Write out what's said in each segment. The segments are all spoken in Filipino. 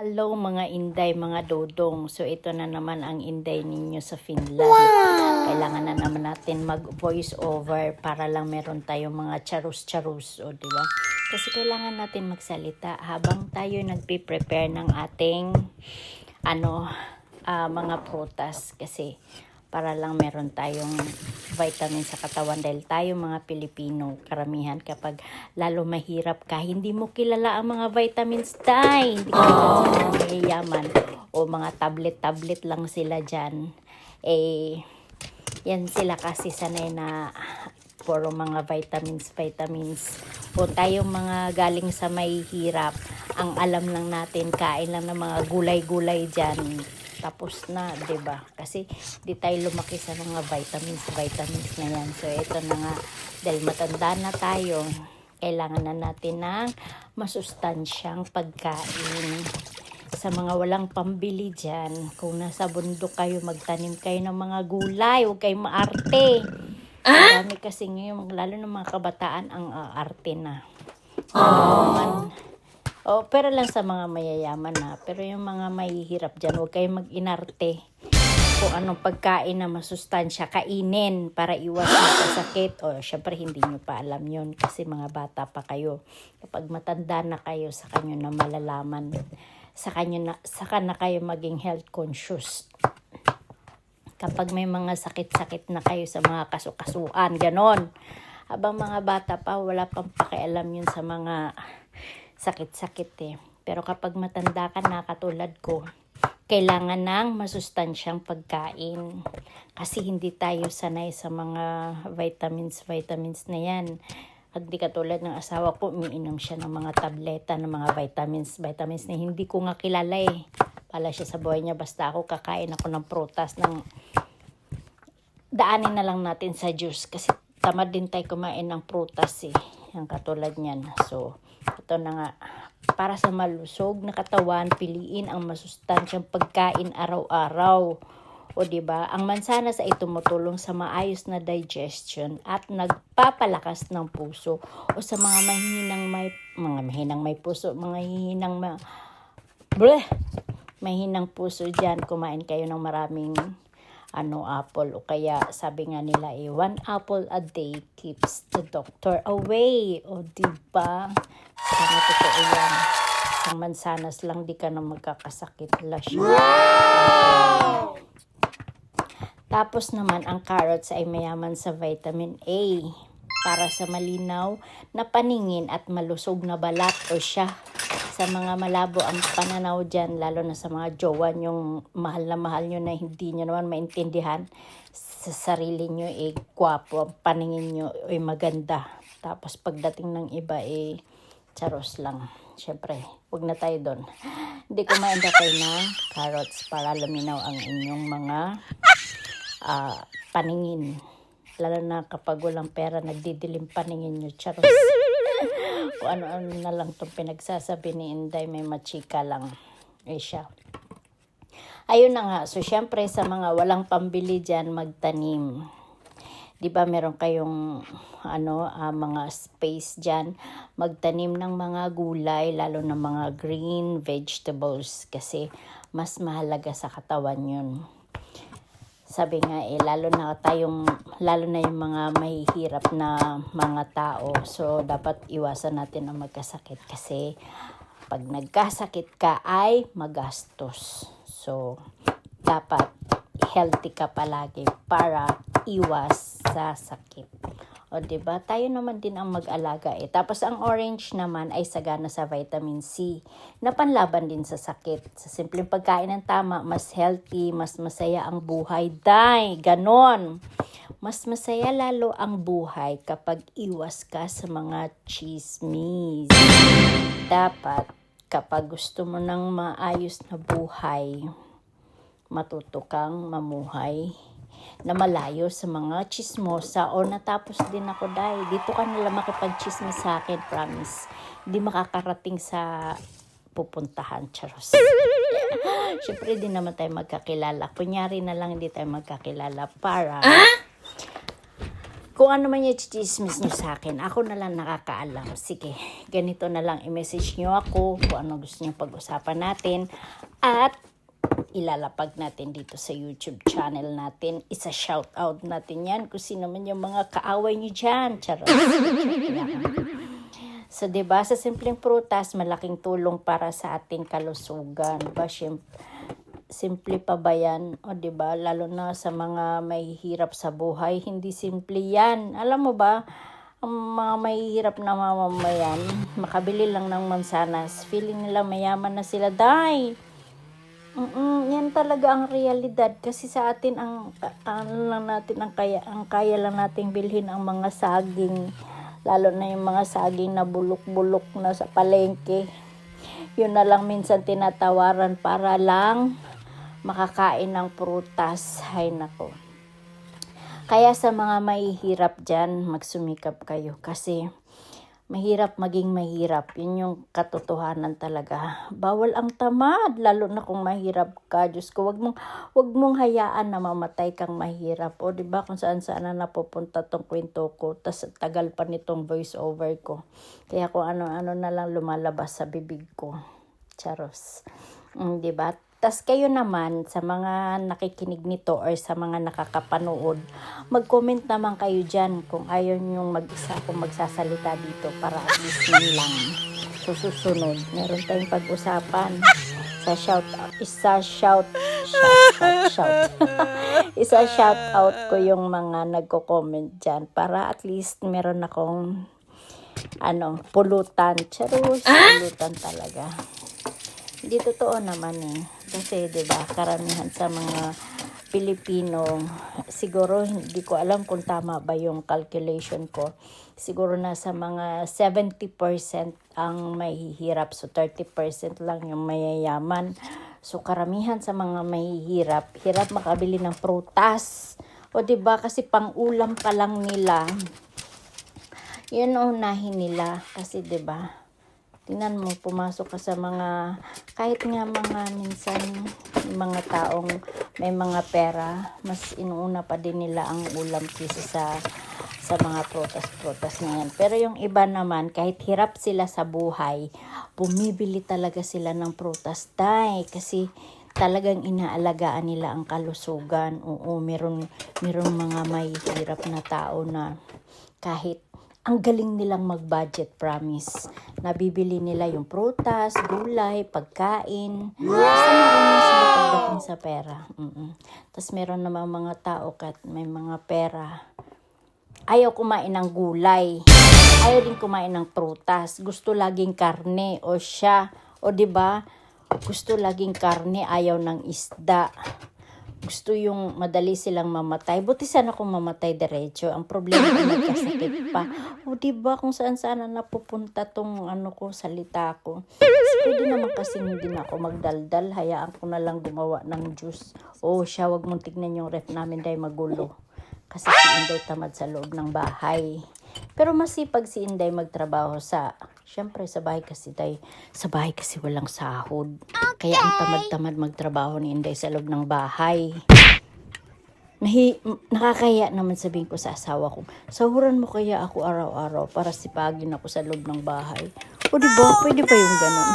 Hello mga inday, mga dodong. So ito na naman ang inday ninyo sa Finland. Kailangan na naman natin mag voice over para lang meron tayong mga charus-charus, o di ba? Kasi kailangan natin magsalita habang tayo nagpe-prepare ng ating mga prutas, kasi para lang meron tayong vitamin sa katawan, dahil tayo mga Pilipino, karamihan kapag lalo mahirap ka, hindi mo kilala ang mga vitamins tayo, hindi ka sa mga mayayaman o mga tablet lang sila dyan, yan sila kasi sanay na puro mga vitamins o tayong mga galing sa may hirap, ang alam lang natin kain lang ng mga gulay-gulay dyan, tapos na, 'di ba? Kasi di tayo lumaki sa mga vitamins na yan. So ito na nga, dahil matanda na tayo, kailangan na natin ng masustansyang pagkain. Sa mga walang pambili dyan, kung nasa bundok kayo, magtanim kayo ng mga gulay, huwag kayong maarte. Marami kasi ngayon, lalo ng mga kabataan, ang arte na. Pero lang sa mga mayayaman na. Pero yung mga mahihirap dyan, huwag kayong mag-inarte. Kung anong pagkain na masustansya, kainin para iwas sakit. Syempre hindi nyo pa alam yun kasi mga bata pa kayo. Kapag matanda na kayo, saka nyo na malalaman. Saka na kayo maging health conscious. Kapag may mga sakit-sakit na kayo sa mga kasukasuan, ganon. Habang mga bata pa, wala pang pakialam yun sa mga sakit-sakit Pero kapag matanda ka na, katulad ko, kailangan ng masustansyang pagkain. Kasi hindi tayo sanay sa mga vitamins na yan. At di katulad ng asawa ko, umiinom siya ng mga tableta ng mga vitamins na hindi ko nga kilala Pala siya sa buhay niya, basta ako kakain ako ng prutas, ng daanin na lang natin sa juice. Kasi tamad din tayo kumain ng prutas yung katulad niyan. So, ito na nga, para sa malusog na katawan, piliin ang masustansyang pagkain araw-araw. O diba, ang mansanas ay tumutulong sa maayos na digestion at nagpapalakas ng puso. O sa mga mahinang puso dyan, kumain kayo ng maraming apple, o kaya sabi nga nila 1 apple a day keeps the doctor away. O diba, sana totoo yan. Ang mansanas lang, di ka na magkakasakit. Tapos naman, ang carrots ay mayaman sa vitamin A para sa malinaw na paningin at malusog na balat o siya. Sa mga malabo ang pananaw dyan, lalo na sa mga jowa yung mahal na mahal nyo na hindi nyo naman maintindihan sa sarili nyo, gwapo, ang paningin nyo maganda. Tapos pagdating ng iba, charos lang. Siyempre, huwag na tayo doon. Hindi kumain na kayo ng carrots para luminaw ang inyong mga paningin. Lalo na kapag walang pera, nagdidilim paningin nyo, charos. Kung ano-ano na lang itong pinagsasabi ni Inday, may machika lang siya. Ayun na nga, so syempre sa mga walang pambili dyan, magtanim. Diba meron kayong mga space dyan, magtanim ng mga gulay, lalo na mga green vegetables, kasi mas mahalaga sa katawan yun. Sabi nga lalo na yung mga mahihirap na mga tao, so dapat iwasan natin ang magkasakit, kasi pag nagkasakit ka ay magastos. So dapat healthy ka palagi para iwas sa sakit. O diba, tayo naman din ang mag-alaga Tapos ang orange naman ay sagana sa vitamin C na panlaban din sa sakit. Sa simpleng pagkain ng tama, mas healthy, mas masaya ang buhay. Ganon. Mas masaya lalo ang buhay kapag iwas ka sa mga chismis. Dapat, kapag gusto mo ng maayos na buhay, matuto kang mamuhay na malayo sa mga chismosa. Natapos din ako dahil dito ka nalang makipag-chismis sa akin, promise. Hindi makakarating sa pupuntahan, charos. Siyempre din naman tayo magkakilala. Kunyari na lang hindi tayo magkakilala para Kung ano man yung chismis nyo sa akin, ako na lang nakakaalam. Sige, ganito na lang i-message nyo ako kung ano gusto nyo pag-usapan natin. At ilalapag natin dito sa YouTube channel natin. Isa-shoutout natin yan kung sino man yung mga kaaway nyo dyan. Charot. So, diba, sa simpleng prutas, malaking tulong para sa ating kalusugan. Diba, simple pa ba yan? O, diba, lalo na sa mga mahihirap sa buhay, hindi simple yan. Alam mo ba, ang mga mahihirap na mamamayan, makabili lang ng mansanas, feeling nila mayaman na sila. Yan talaga ang realidad kasi sa atin ang kaya lang nating bilhin ang mga saging, lalo na yung mga saging na bulok-bulok na sa palengke. Yun na lang minsan tinatawaran para lang makakain ng prutas. Hay nako. Kaya sa mga mahihirap dyan, magsumikap kayo kasi mahirap maging mahirap. Yun yung katotohanan talaga. Bawal ang tamad, lalo na kung mahirap ka. Diyos ko, wag mong hayaan na mamatay kang mahirap. O diba kung saan na napupunta tong kwento ko, tas tagal pa nitong voice over ko. Kaya kung ano-ano na lang lumalabas sa bibig ko. Charos. Diba? Tas kayo naman, sa mga nakikinig nito or sa mga nakakapanood, mag-comment naman kayo dyan kung ayaw nyong mag-isa kung magsasalita dito para at least yun lang. Susunod, meron tayong pag-usapan. Isa shout out ko yung mga nagko-comment dyan para at least meron akong pulutan. Charus, pulutan talaga. Hindi totoo naman Kasi 'di ba, karamihan sa mga Pilipino, siguro hindi ko alam kung tama ba yung calculation ko. Siguro nasa mga 70% ang mahihirap, so 30% lang yung mayayaman. So karamihan sa mga mahihirap, hirap makabili ng prutas. O 'di ba, kasi pang-ulam pa lang nila. Yun unahin nila kasi 'di ba? Tingnan mo, pumasok ka sa mga, kahit nga mga minsan, mga taong may mga pera, mas inuuna pa din nila ang ulam kaysa sa mga prutas na yan. Pero yung iba naman, kahit hirap sila sa buhay, bumibili talaga sila ng prutas, kasi talagang inaalagaan nila ang kalusugan. Oo, meron mga may hirap na tao na kahit ang galing nilang mag-budget, promise. Nabibili nila yung prutas, gulay, pagkain. Basta marunong sila pagdating sa pera. Tapos meron naman mga tao kahit may mga pera, ayaw kumain ng gulay. Ayaw din kumain ng prutas. Gusto laging karne o siya. O 'di ba? Gusto laging karne, ayaw ng isda. Gusto yung madali silang mamatay. Buti sana kung mamatay diretso. Ang problema ay nagkasakit pa. O diba kung saan na napupunta tong salita ko. Pwede naman kasi hindi na ako magdaldal. Hayaan ko na lang gumawa ng juice. O siya, wag mong tignan yung ref namin dahil magulo. Kasi si Inday tamad sa loob ng bahay. Pero masipag si Inday magtrabaho syempre sa bahay kasi walang sahod. Kaya ang tamad-tamad magtrabaho ni Inday sa loob ng bahay. Nakakaya naman sabihin ko sa asawa ko, sahuran mo kaya ako araw-araw para sipagin ako sa loob ng bahay. O diba, pwede ba yung ganun?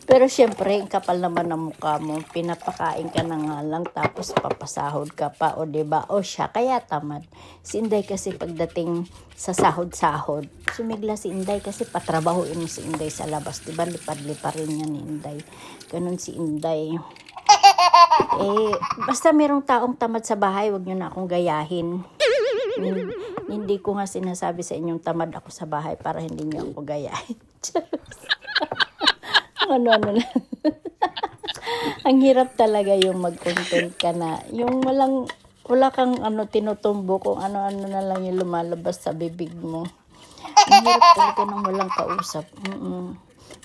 Pero syempre, kapal naman ng mukha mo, pinapakain ka na nga lang, tapos papasahod ka pa, o diba? O siya, kaya tamad. Si Inday kasi pagdating sa sahod-sahod, sumigla si Inday kasi patrabahuin mo si Inday sa labas, diba? Lipad-lipad rin niya ni Inday. Ganun si Inday. Basta merong taong tamad sa bahay, wag nyo na akong gayahin. Hindi ko nga sinasabi sa inyong tamad ako sa bahay para hindi nyo ako gayahin. ano na. Ang hirap talaga yung mag-content ka na. Yung wala kang tinutumbo kung ano-ano na lang yung lumalabas sa bibig mo. Ang hirap talaga nang walang kausap.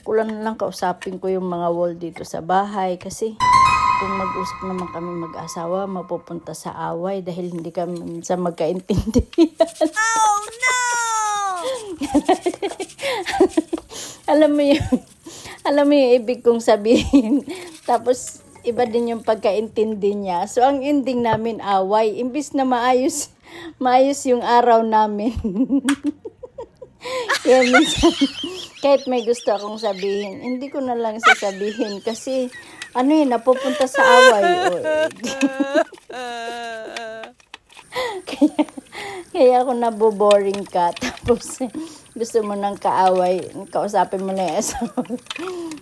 Kulang na lang kausapin ko yung mga wall dito sa bahay kasi kung mag-usap naman kami mag-asawa, mapupunta sa away dahil hindi kami minsan magkaintindihan. Oh no! Alam mo yung ibig kong sabihin. Tapos, iba din yung pagkaintindi niya. So, ang ending namin away. Imbis na maayos maayos yung araw namin. Kaya minsan, kahit may gusto akong sabihin, hindi ko na lang sasabihin kasi ano yun, napupunta sa away. Kaya ako naboboring ka. Tapos, gusto mo ng kaaway, kausapin mo na yung asawa.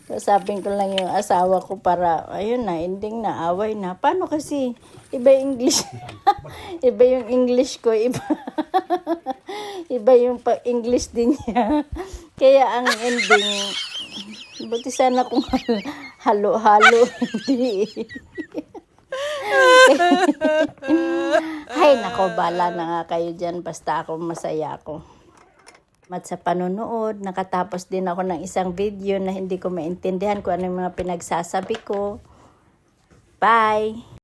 Kausapin ko lang yung asawa ko para, ayun na, ending na, away na. Paano kasi, iba yung English. Iba yung English ko, iba. Iba yung English din niya. Kaya ang ending, buti sana kung halo-halo, hindi. Ay, nako, bala na nga kayo dyan. Basta ako, masaya ako. At sa panonood, nakatapos din ako ng isang video na hindi ko maintindihan kung ano yung mga pinagsasabi ko. Bye!